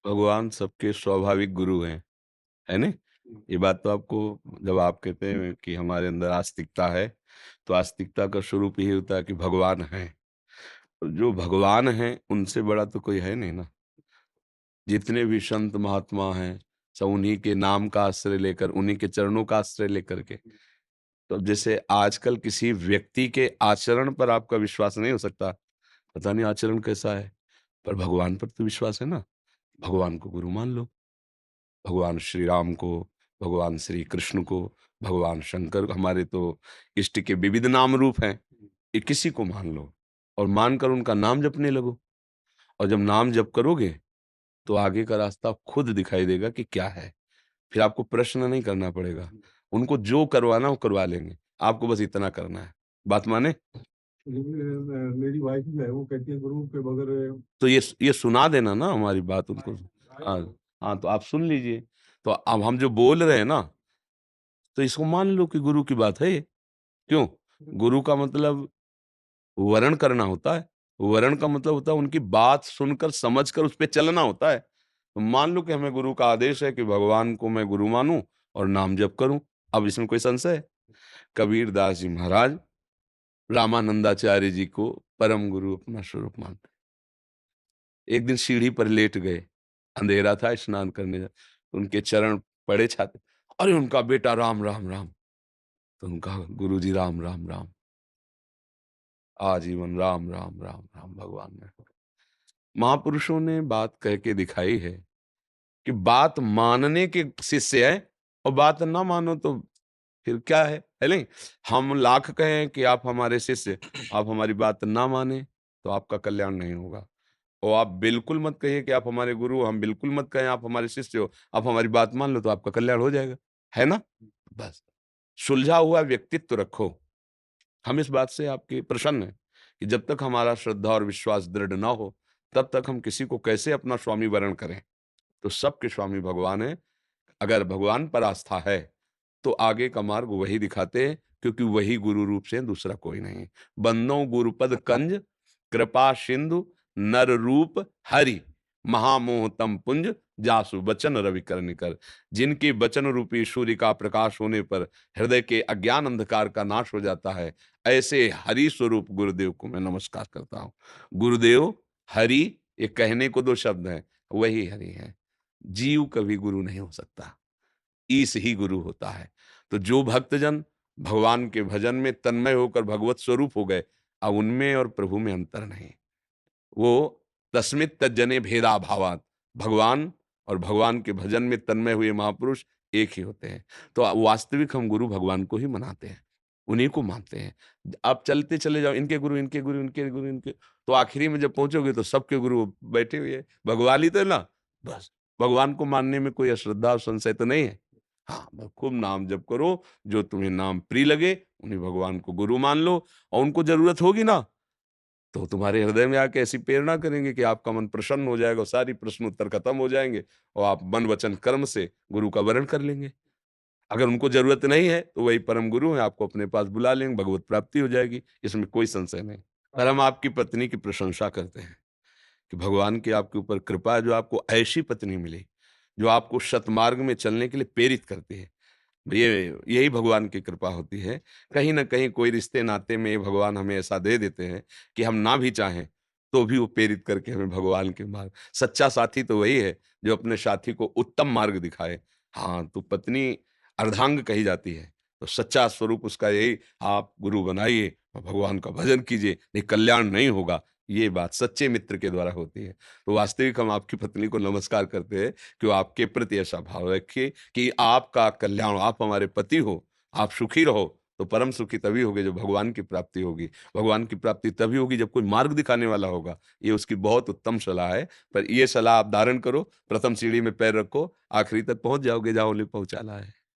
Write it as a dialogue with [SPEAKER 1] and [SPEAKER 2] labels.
[SPEAKER 1] भगवान सबके स्वाभाविक गुरु हैं, है ना? ये बात तो आपको जब आप कहते हैं कि हमारे अंदर आस्तिकता है, तो आस्तिकता का स्वरूप यही होता है कि भगवान हैं। और जो भगवान हैं, उनसे बड़ा तो कोई है नहीं ना। जितने भी संत महात्मा हैं, सब उन्हीं के नाम का आश्रय लेकर, उन्हीं के चरणों का आश्रय लेकर के। तो जैसे आजकल किसी व्यक्ति के आचरण पर आपका विश्वास नहीं हो सकता, पता नहीं आचरण कैसा है, पर भगवान पर तो विश्वास है ना। भगवान को गुरु मान लो। भगवान श्री राम को, भगवान श्री कृष्ण को, भगवान शंकर, हमारे तो इष्ट के विविध नाम रूप हैं। ये किसी को मान लो और मानकर उनका नाम जपने लगो। और जब नाम जप करोगे, तो आगे का रास्ता खुद दिखाई देगा कि क्या है। फिर आपको प्रश्न नहीं करना पड़ेगा। उनको जो करवाना वो करवा लेंगे। आपको बस इतना करना है। बात माने?
[SPEAKER 2] लेकिन मेरी वाइफ जो है वो कहती है गुरु के बगैर।
[SPEAKER 1] तो ये सुना देना ना हमारी बात उनको। हाँ, हाँ, तो आप सुन लीजिए। तो अब हम जो बोल रहे हैं ना, तो इसको मान लो कि गुरु की बात है ये। क्यों? गुरु का मतलब वरण करना होता है। वरण का मतलब होता है उनकी बात सुनकर, समझकर उस पे चलना होता है। तो मान लो कि हमें गुरु का आदेश है कि भगवान को मैं गुरु मानूँ और नाम जप करूँ। अब इसमें कोई संशय है? कबीर दास जी महाराज रामानंदाचार्य जी को परम गुरु अपना स्वरूप मानते। एक दिन सीढ़ी पर लेट गए, अंधेरा था, स्नान करने जा उनके चरण पड़े छाते, अरे उनका बेटा राम, राम, राम। तो उनका गुरुजी राम, राम, राम, आजीवन राम, राम, राम, राम भगवान ने। महापुरुषों ने बात कह के दिखाई है कि बात मानने के शिष्य हैं और बात ना मानो तो फिर क्या है नहीं? हम लाख कहें कि आप हमारे शिष्य, आप हमारी बात ना माने, तो आपका कल्याण नहीं होगा। और आप बिल्कुल मत कहिए कि आप हमारे गुरु हो, हम बिल्कुल मत कहें आप हमारे शिष्य हो, आप हमारी बात मान लो तो आपका कल्याण हो जाएगा, है ना? बस, सुलझा हुआ व्यक्तित्व रखो। हम इस बात से आपके प्रसन्न हैं कि जब तक हमारा श्रद्धा और विश्वास दृढ़ ना हो, तब तक हम किसी को कैसे अपना स्वामी वरण करें। तो सबके स्वामी भगवान हैं। अगर भगवान पर आस्था है, तो आगे का मार्ग वही दिखाते हैं, क्योंकि वही गुरु रूप से दूसरा कोई नहीं। बंदो गुरुपद कंज, कृपा सिंधु, नर रूप हरि, महामोह तम पुंज, जासु बचन रवि कर निकर। जिनके वचन रूपी सूर्य का प्रकाश होने पर हृदय के अज्ञान अंधकार का नाश हो जाता है, ऐसे हरि स्वरूप गुरुदेव को मैं नमस्कार करता हूँ। गुरुदेव, हरि, ये कहने को दो शब्द हैं, वही हरि है। जीव कभी गुरु नहीं हो सकता, ईश ही गुरु होता है। तो जो भक्तजन भगवान के भजन में तन्मय होकर भगवत स्वरूप हो गए, अब उनमें और प्रभु में अंतर नहीं। वो तस्मित तज्जने भेदा भावात, भगवान और भगवान के भजन में तन्मय हुए महापुरुष एक ही होते हैं। तो वास्तविक हम गुरु भगवान को ही मनाते हैं, उन्हीं को मानते हैं। आप चलते चले जाओ, इनके गुरु, इनके गुरु, इनके गुरु, इनके, तो आखिरी में जब पहुंचोगे तो सबके गुरु बैठे हुए हैं, भगवान ही तो है ना। बस, भगवान को मानने में कोई अश्रद्धा और संशय तो नहीं है। हाँ, बस खूब नाम जप करो, जो तुम्हें नाम प्रिय लगे उन्हीं भगवान को गुरु मान लो। और उनको जरूरत होगी ना, तो तुम्हारे हृदय में आके ऐसी प्रेरणा करेंगे कि आपका मन प्रसन्न हो जाएगा और सारी प्रश्न उत्तर खत्म हो जाएंगे और आप मन वचन कर्म से गुरु का वरण कर लेंगे। अगर उनको जरूरत नहीं है, तो वही परम गुरु हैं, आपको अपने पास बुला लेंगे, भगवत प्राप्ति हो जाएगी, इसमें कोई संशय नहीं। पर हम आपकी पत्नी की प्रशंसा करते हैं कि भगवान की आपके ऊपर कृपा है, जो आपको ऐसी पत्नी मिली, जो आपको सतमार्ग में चलने के लिए प्रेरित करती है। ये यही भगवान की कृपा होती है। कहीं न कहीं कोई रिश्ते नाते में भगवान हमें ऐसा दे देते हैं कि हम ना भी चाहें, तो भी वो प्रेरित करके हमें भगवान के मार्ग, सच्चा साथी तो वही है, जो अपने साथी को उत्तम मार्ग दिखाए। हाँ, तो पत्नी अर्धांग कही जाती है, तो सच्चा स्वरूप उसका यही, आप गुरु बनाइए और भगवान का भजन कीजिए, नहीं कल्याण नहीं होगा। ये बात सच्चे मित्र के द्वारा होती है। तो वास्तविक हम आपकी पत्नी को नमस्कार करते हैं कि वो आपके प्रति ऐसा भाव रखे कि आपका कल्याण, आप हमारे पति हो, आप सुखी रहो, तो परम सुखी तभी होगे जब भगवान की प्राप्ति होगी। भगवान की प्राप्ति तभी होगी जब कोई मार्ग दिखाने वाला होगा। ये उसकी बहुत उत्तम सलाह है, पर ये सलाह आप धारण करो, प्रथम सीढ़ी में पैर रखो, आखिरी तक पहुँच जाओगे जहाँ उन्हें पहुँचाना है।